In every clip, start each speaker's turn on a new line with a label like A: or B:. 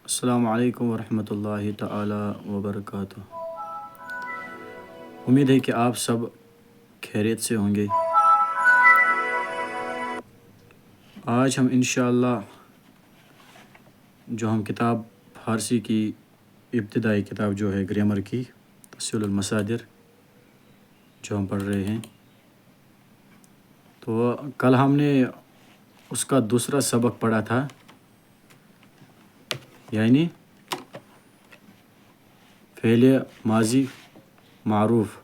A: السلام علیکم ورحمۃ اللہ تعالی وبرکاتہ۔ امید ہے کہ آپ سب خیریت سے ہوں گے۔ آج ہم انشاءاللہ جو ہم کتاب فارسی کی ابتدائی کتاب جو ہے گرامر کی تسہیل المصادر جو ہم پڑھ رہے ہیں، تو کل ہم نے اس کا دوسرا سبق پڑھا تھا، یعنی فعل ماضی معروف،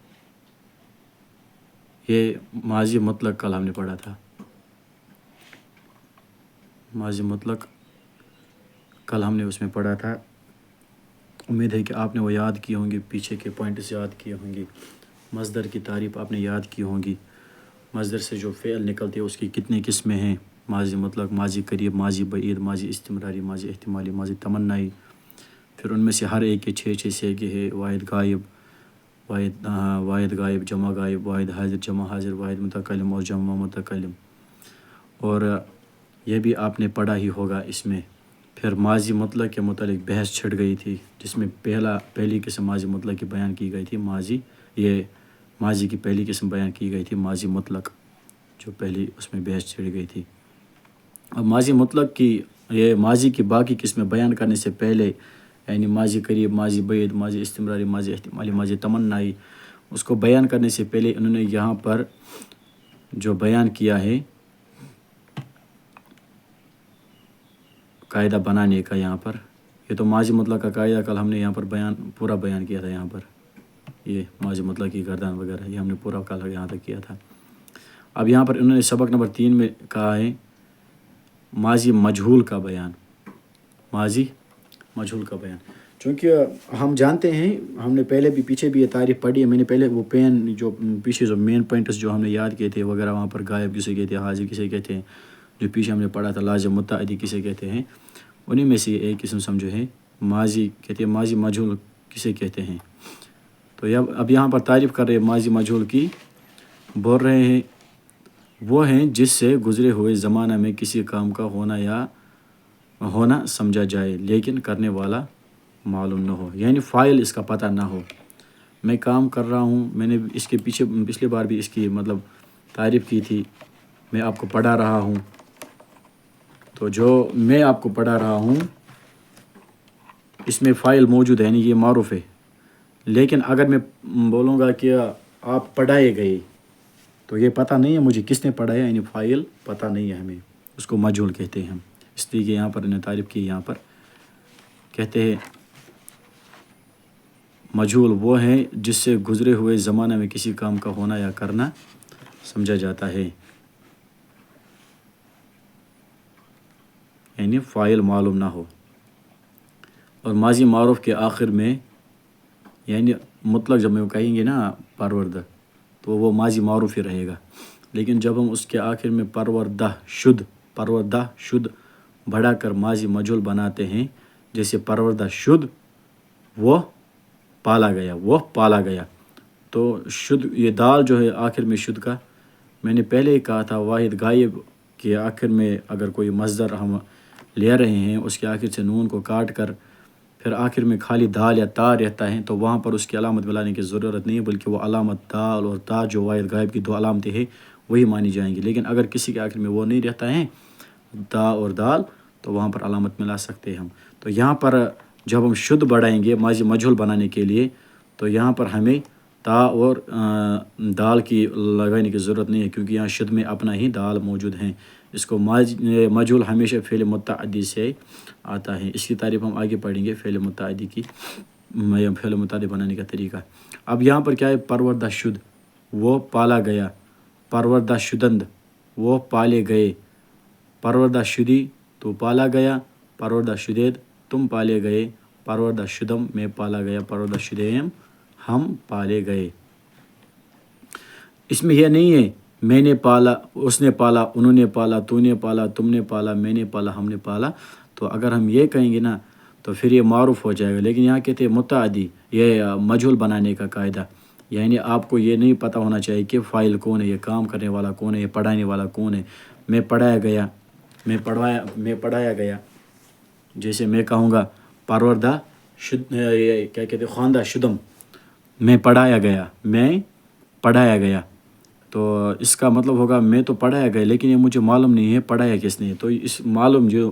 A: یہ ماضی مطلق کل ہم نے پڑھا تھا۔ ماضی مطلق کل ہم نے اس میں پڑھا تھا۔ امید ہے کہ آپ نے وہ یاد کی ہوں گی، پیچھے کے پوائنٹس یاد کیے ہوں گی، مصدر کی تعریف آپ نے یاد کی ہوں گی، مصدر سے جو فعل نکلتے ہیں اس کی کتنی قسمیں ہیں، ماضی مطلق، ماضی قریب، ماضی بعید، ماضی استمراری، ماضی احتمالی، ماضی تمنائی، پھر ان میں سے ہر ایک کے 6 سیغے ہیں، واحد غائب، واحد غائب، جمع غائب، واحد حاضر، جمع حاضر، واحد متکلم اور جمع متکلم، اور یہ بھی آپ نے پڑھا ہی ہوگا اس میں۔ پھر ماضی مطلق کے متعلق بحث چھڑ گئی تھی، جس میں پہلی قسم ماضی مطلق کی بیان کی گئی تھی، ماضی کی پہلی قسم بیان کی گئی تھی ماضی مطلق، جو پہلی اس میں بحث چھڑ گئی تھی۔ اب ماضی مطلق کی ماضی کی باقی قسمیں بیان کرنے سے پہلے، یعنی ماضی قریب، ماضی بعید، ماضی استمراری، ماضی احتمالی، ماضی تمنائی، اس کو بیان کرنے سے پہلے انہوں نے یہاں پر جو بیان کیا ہے قاعدہ بنانے کا، یہاں پر یہ تو ماضی مطلق کا قاعدہ کل ہم نے یہاں پر پورا بیان کیا تھا، یہاں پر یہ ماضی مطلق کی گردان وغیرہ یہ ہم نے پورا کل یہاں تک کیا تھا۔ اب یہاں پر انہوں نے سبق نمبر 3 میں کہا ہے ماضی مجہول کا بیان، ماضی مجہول کا بیان، چونکہ ہم جانتے ہیں، ہم نے پہلے بھی پیچھے بھی یہ تعریف پڑھی ہے، میں نے پہلے وہ جو پیچھے جو مین پوائنٹس جو ہم نے یاد کیے تھے وغیرہ، وہاں پر غائب کسے کہتے ہیں، حاضر کسے کہتے ہیں، جو پیچھے ہم نے پڑھا تھا لازم متعدی کسے کہتے ہیں، انہی میں سے ایک قسم سمجھو ہے ماضی کہتے ہیں، ماضی مجہول کسے کہتے ہیں۔ تو اب یہاں پر تعریف کر رہے ہیں ماضی مجہول کی، بول رہے ہیں وہ ہیں جس سے گزرے ہوئے زمانہ میں کسی کام کا ہونا سمجھا جائے لیکن کرنے والا معلوم نہ ہو، یعنی فاعل اس کا پتہ نہ ہو۔ میں کام کر رہا ہوں، میں نے اس کے پیچھے پچھلی بار بھی اس کی تعریف کی تھی، میں آپ کو پڑھا رہا ہوں، تو جو میں آپ کو پڑھا رہا ہوں اس میں فاعل موجود ہے، یعنی یہ معروف ہے، لیکن اگر میں بولوں گا کہ آپ پڑھائے گئے، تو یہ پتہ نہیں ہے مجھے کس نے پڑھایا، یعنی فاعل پتہ نہیں ہے ہمیں، اس کو مجہول کہتے ہیں ہم، اس لیے کہ یہاں پر انہیں تعریف کی، یہاں پر کہتے ہیں مجہول وہ ہیں جس سے گزرے ہوئے زمانہ میں کسی کام کا ہونا یا کرنا سمجھا جاتا ہے، یعنی فاعل معلوم نہ ہو۔ اور ماضی معروف کے آخر میں، یعنی مطلق جب میں کہیں گے نا پروردہ، تو وہ ماضی معروف ہی رہے گا، لیکن جب ہم اس کے آخر میں پروردہ شد بڑھا کر ماضی مجہول بناتے ہیں، جیسے پروردہ شد وہ پالا گیا، تو شد یہ دال جو ہے آخر میں شد کا، میں نے پہلے ہی کہا تھا واحد غائب کے آخر میں اگر کوئی مصدر ہم لے رہے ہیں، اس کے آخر سے نون کو کاٹ کر پھر آخر میں خالی دال یا تا رہتا ہے، تو وہاں پر اس کی علامت ملانے کی ضرورت نہیں ہے، بلکہ وہ علامت دال اور تا جو واحد غائب کی 2 علامتیں ہیں وہی مانی جائیں گی۔ لیکن اگر کسی کے آخر میں وہ نہیں رہتا ہے تا اور دال، تو وہاں پر علامت ملا سکتے ہیں ہم۔ تو یہاں پر جب ہم شد بڑھائیں گے ماضی مجہول بنانے کے لیے، تو یہاں پر ہمیں تا اور دال کی لگانے کی ضرورت نہیں ہے، کیونکہ یہاں شد میں اپنا ہی دال موجود ہیں۔ اس کو مجہول ہمیشہ فعل متعدی سے آتا ہے، اس کی تعریف ہم آگے پڑھیں گے، فعل متعدی بنانے کا طریقہ۔ اب یہاں پر کیا ہے، پروردہ شد وہ پالا گیا، پروردہ شدند وہ پالے گئے، پروردہ شدی تو پالا گیا، پروردہ شدید تم پالے گئے، پروردہ شدم میں پالا گیا، پروردہ شدیم ہم پالے گئے۔ اس میں یہ نہیں ہے میں نے پالا، اس نے پالا، انہوں نے پالا، تو نے پالا، تم نے پالا، میں نے پالا، ہم نے پالا، تو اگر ہم یہ کہیں گے نا تو پھر یہ معروف ہو جائے گا، لیکن یہاں کہتے ہیں متعدی، یہ مجہول بنانے کا قاعدہ، یعنی آپ کو یہ نہیں پتہ ہونا چاہیے کہ فاعل کون ہے، یہ کام کرنے والا کون ہے، یہ پڑھانے والا کون ہے۔ میں پڑھایا گیا، جیسے میں کہوں گا پروردہ کیا کہتے ہیں خواندہ شدم، میں پڑھایا گیا. تو اس کا مطلب ہوگا میں تو پڑھایا گیا لیکن یہ مجھے معلوم نہیں ہے پڑھایا کس نے. تو اس معلوم جو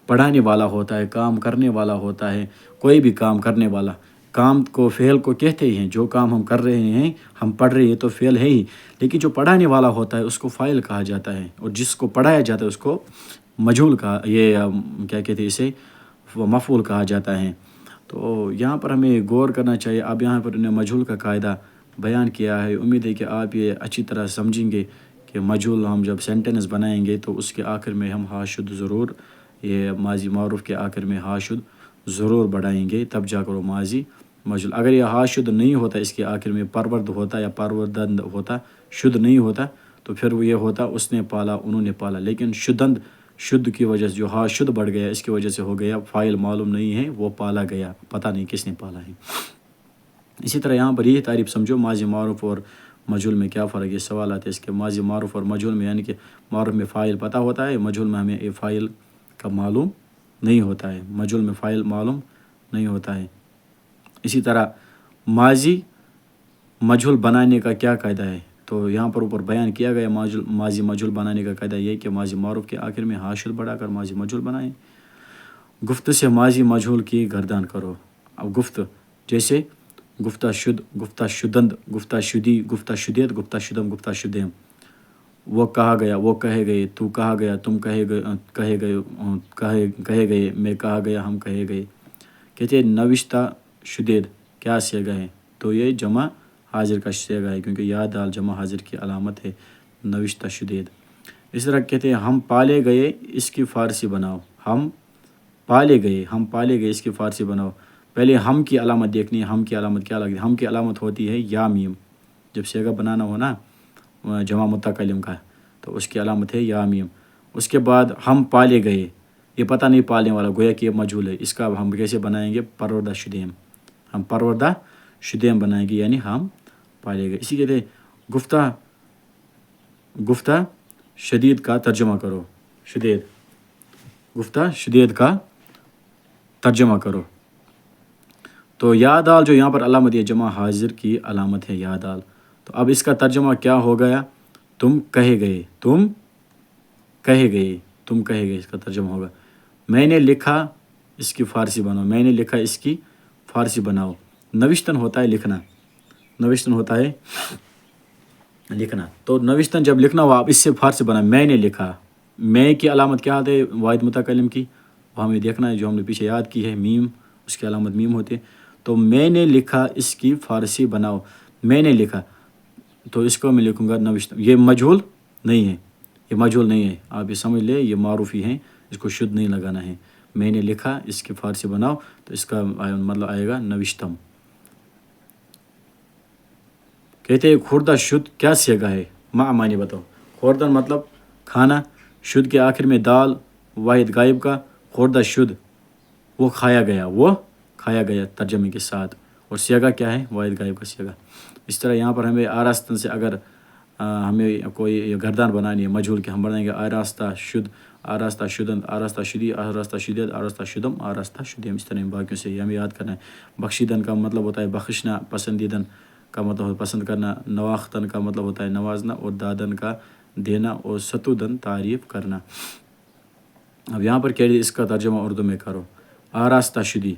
A: پڑھانے والا ہوتا ہے، کام کرنے والا ہوتا ہے، کوئی بھی کام کرنے والا، کام کو فعل کو کہتے ہی ہیں. جو کام ہم کر رہے ہیں، ہم پڑھ رہے ہیں تو فعل ہے ہی، لیکن جو پڑھانے والا ہوتا ہے اس کو فاعل کہا جاتا ہے، اور جس کو پڑھایا جاتا ہے اس کو مجہول کہا، یہ کیا کہتے ہیں اسے، مفعول کہا جاتا ہے. تو یہاں پر ہمیں غور کرنا چاہیے. اب یہاں پر انہیں مجہول کا قاعدہ بیان کیا ہے. امید ہے کہ آپ یہ اچھی طرح سمجھیں گے کہ مجہول ہم جب سینٹنس بنائیں گے تو اس کے آخر میں ہم ہا شد ضرور، یہ ماضی معروف کے آخر میں ہا شد ضرور بڑھائیں گے، تب جا کر وہ ماضی مجہول. اگر یہ ہا شد نہیں ہوتا، اس کے آخر میں پرورد ہوتا یا پروردند ہوتا، شد نہیں ہوتا، تو پھر وہ یہ ہوتا اس نے پالا، انہوں نے پالا. لیکن شدند، شد کی وجہ سے جو ہا شد بڑھ گیا اس کی وجہ سے ہو گیا فاعل معلوم نہیں ہے، وہ پالا گیا، پتہ نہیں کس نے پالا ہے. اسی طرح یہاں پر یہ تعریف سمجھو ماضی معروف اور مجہول میں کیا فرق ہے. سوال آتے ہیں اس کے ماضی معروف اور مجہول میں، یعنی کہ معروف میں فاعل پتہ ہوتا ہے، مجہول میں ہمیں فاعل کا معلوم نہیں ہوتا ہے. مجہول میں فاعل معلوم نہیں ہوتا ہے. اسی طرح ماضی مجہول بنانے کا کیا قاعدہ ہے. تو یہاں پر اوپر بیان کیا گیا ماضی مجہول بنانے کا قاعدہ یہ کہ ماضی معروف کے آخر میں ہا شد بڑھا کر ماضی مجہول بنائیں. گفت سے ماضی مجہول کی گردان کرو. اب گفت جیسے گفتہ شد، گفتہ شدند، گفتہ شدی، گفتہ شدیت، گفتہ شدم، گفتہ شدیم. وہ کہا گیا، وہ کہے گئے، تو کہا گیا، تم کہے گئے، میں کہا گیا، ہم کہے گئے. کہتے ہیں نوشتہ شدید کیا صیغہ ہے. تو یہ جمع حاضر کا صیغہ ہے، کیونکہ یا دال جمع حاضر کی علامت ہے، نوشتہ شدید. اس طرح کہتے ہیں ہم پالے گئے، اس کی فارسی بناؤ. ہم پالے گئے اس کی فارسی بناؤ. پہلے ہم کی علامت دیکھنی ہے. ہم کی علامت کیا لگتی ہے؟ ہم کی علامت ہوتی ہے یا میم. جب صیغہ بنانا ہو نا جمع متکلم کا، تو اس کی علامت ہے یا میم. اس کے بعد ہم پالے گئے، یہ پتہ نہیں پالنے والا، گویا کہ یہ مجہول ہے. اس کا ہم کیسے بنائیں گے؟ پروردہ شدیم. ہم پروردہ شدیم بنائیں گے، یعنی ہم پالے گئے. اسی کہتے ہیں گفتہ شدید کا ترجمہ کرو. گفتہ شدید کا ترجمہ کرو. تو یا دال جو یہاں پر علامت ہے جمع حاضر کی علامت ہے یا دال. تو اب اس کا ترجمہ کیا ہو گیا؟ تم کہے گئے، تم کہے گئے اس کا ترجمہ ہوگا. میں نے لکھا، اس کی فارسی بناؤ. میں نے لکھا، اس کی فارسی بناؤ. نوشتن ہوتا ہے لکھنا، نوشتن ہوتا ہے لکھنا. تو نوشتن جب لکھنا ہوا، آپ اس سے فارسی بنا. میں نے لکھا، میں کی علامت کیا آتی ہے واحد متکلم کی، وہ ہمیں دیکھنا ہے، جو ہم نے پیچھے یاد کی ہے میم، اس کی علامت میم ہوتی ہے. تو میں نے لکھا، اس کی فارسی بناؤ. میں نے لکھا، تو اس کو میں لکھوں گا نوشتن. یہ مجہول نہیں ہے، یہ مجہول نہیں ہے، آپ یہ سمجھ لیں، یہ معروف ہی ہیں، اس کو شد نہیں لگانا ہے. میں نے لکھا، اس کی فارسی بناؤ، تو اس کا مطلب آئے گا نوشتم. کہتے ہیں خوردہ شد کیا صیغہ ہے؟ معنی بتاؤ. خوردن مطلب کھانا، شد کے آخر میں دال واحد غائب کا. خوردہ شد وہ کھایا گیا ترجمے کے ساتھ. اور صیغہ کیا ہے؟ واحد غائب کا صیغہ. اس طرح یہاں پر ہمیں آراستن سے اگر ہمیں کوئی گردان بنانی ہے مجہول کے، ہم بنائیں گے آراستہ شد، آراستہ شدند، آراستہ شدی، آراستہ شدید، آراستہ شدم، آراستہ شدیم. اس طرح باقیوں سے یہ ہمیں یاد کرنا ہے. بخشیدن کا مطلب ہوتا ہے بخشنا، پسندیدن کا مطلب ہوتا ہے پسند کرنا، نواختن کا مطلب ہوتا ہے نوازنا، اور دادن کا دینا، اور ستودن تعریف کرنا. اب یہاں پر کہہ رہی اس کا ترجمہ اردو میں کرو. آراستہ شدی،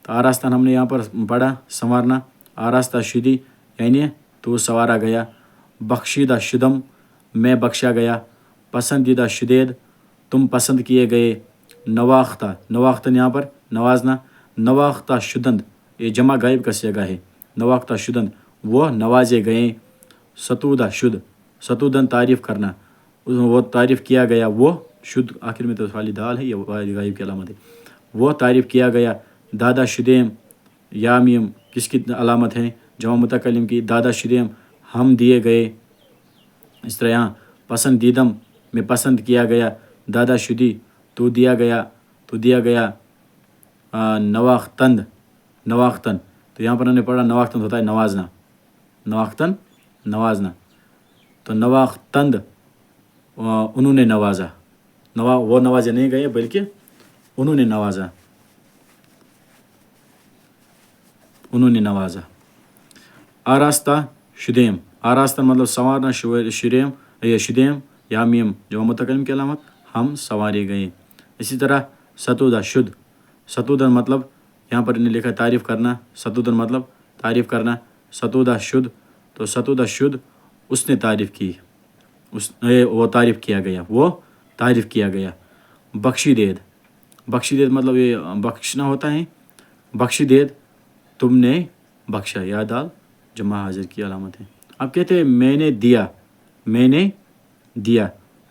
A: تو آراستان ہم نے یہاں پر پڑھا سنوارنا. آراستہ شدی یعنی تو سنوارا گیا. بخشیدہ شدم میں بخشا گیا. پسندیدہ شدید تم پسند کیے گئے. نواختن یہاں پر نوازنا. نواختہ شدند یہ جمع غائب کا صیغہ ہے. نواختہ شدند وہ نوازے گئے. ستودہ شد، ستودن تعریف کرنا، وہ تعریف کیا گیا. وہ شد آخر میں تو خالی دال ہے، یہ واحد غائب کی علامت ہے. وہ تعریف کیا گیا. دادا شدیم یا میم کس کی علامت ہے؟ جمع متکلم کی. دادا شدیم ہم دیے گئے. اس طرح یہاں پسندیدم میں پسند کیا گیا. دادا شدی تو دیا گیا. نواختن تو یہاں پر ہم نے پڑھا نواختن ہوتا ہے نوازنا. تو نواختند انہوں نے نوازا. وہ نوازے نہیں گئے بلکہ انہوں نے نوازا. انہوں نے نوازا. آراستہ شدیم، آراستہ مطلب سنوارنا، شدیم یا میم جو متکلم کی علامت، ہم سنوارے گئے. اسی طرح ستودہ شد، ستودہ مطلب یہاں پر انہیں لکھا تعریف کرنا، ستودہ مطلب تعریف کرنا. ستودہ شد، تو ستودہ شد اس نے تعریف کی، وہ تعریف کیا گیا، وہ تعریف کیا گیا. بخشی دید، بخشی دید مطلب یہ بخشنا ہوتا ہے. بخشی دید تم نے بخشا، یا دال جمع حاضر کی علامت ہے. اب کہتے ہیں میں نے دیا، میں نے دیا،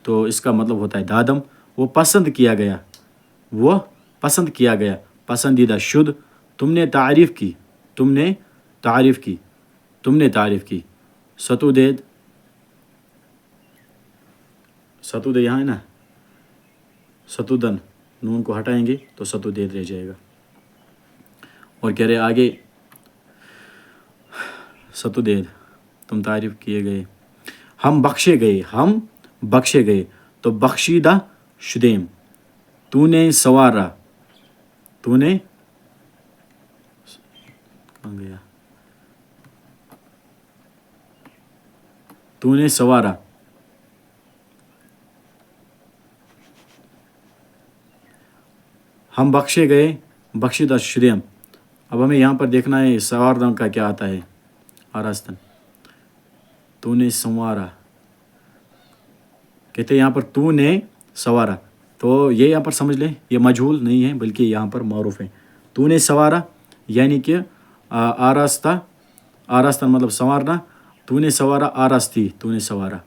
A: تو اس کا مطلب ہوتا ہے دادم، وہ پسند کیا گیا، وہ پسند کیا گیا. پسندیدہ شد، تم نے تعریف کی، تم نے تعریف کی، تم نے تعریف کی. ستودید، ستود یہاں ہے نا، ستودن نون کو ہٹائیں گے تو ستودید رہ جائے گا. اور کہہ رہے آگے ستودید تم تعریف کیے گئے. ہم بخشے گئے، ہم بخشے گئے، تو بخشیدہ شدیم، تو نے سوارا، تو نے کہاں گیا، تو نے سوارا. ہم بخشے گئے، بخشیدہ شدیم. اب ہمیں یہاں پر دیکھنا ہے سوارنا کا کیا آتا ہے. آراستن، تو نے سنوارا، کہتے ہیں یہاں پر تو نے سوارا، تو یہ یہاں پر سمجھ لیں یہ مجہول نہیں ہے بلکہ یہاں پر معروف ہے. تو نے سوارا یعنی کہ آراستہ، آراستہ مطلب سنوارنا. تو نے سوارا آراستی، تو نے سوارا.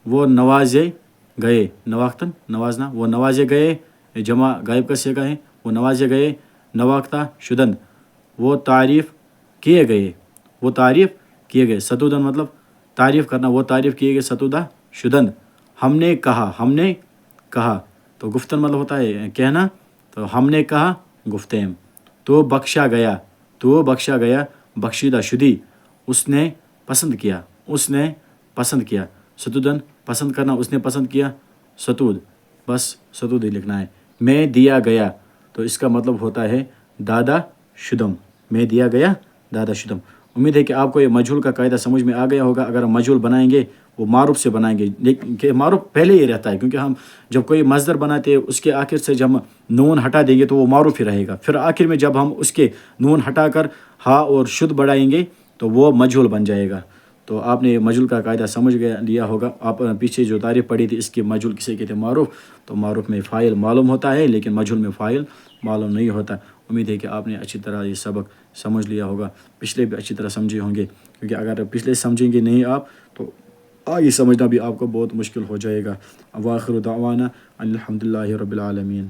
A: وہ نوازے گئے، نواختن نوازنا، وہ نوازے گئے جمع غائب کا صیغہ ہے، وہ نوازے گئے. نواختہ شدن، وہ تعریف کیے گئے، وہ تعریف کیے گئے. ستودن مطلب تعریف کرنا، وہ تعریف کیے گئے. ستودہ شدن، ہم نے کہا، ہم نے کہا، تو گفتن مطلب ہوتا ہے کہنا، تو ہم نے کہا گفتیم. تو بخشا گیا، تو بخشا گیا. بخشیدہ شدی، اس نے پسند کیا، اس نے پسند کیا. ستودن پسند کرنا، اس نے پسند کیا. ستود بس ستود ہی لکھنا ہے. میں دیا گیا، تو اس کا مطلب ہوتا ہے دادا شدم، میں دیا گیا دادا شدم. امید ہے کہ آپ کو یہ مجہول کا قاعدہ سمجھ میں آ گیا ہوگا. اگر ہم مجہول بنائیں گے وہ معروف سے بنائیں گے، لیکن کہ معروف پہلے ہی رہتا ہے، کیونکہ ہم جب کوئی مصدر بناتے ہیں اس کے آخر سے جب ہم نون ہٹا دیں گے تو وہ معروف ہی رہے گا. پھر آخر میں جب ہم اس کے نون ہٹا کر ہا اور شد بڑھائیں گے تو وہ مجہول بن جائے گا. تو آپ نے مجہول کا قاعدہ سمجھ لیا ہوگا. آپ پیچھے جو تعریف پڑھی تھی اس کی مجہول کسے کہتے ہیں، معروف. تو معروف میں فاعل معلوم ہوتا ہے لیکن مجہول میں فاعل معلوم نہیں ہوتا. امید ہے کہ آپ نے اچھی طرح یہ سبق سمجھ لیا ہوگا. پچھلے بھی اچھی طرح سمجھے ہوں گے، کیونکہ اگر پچھلے سمجھیں گے نہیں آپ تو آگے سمجھنا بھی آپ کو بہت مشکل ہو جائے گا. وآخر دعوانا الحمد للہ رب العالمین.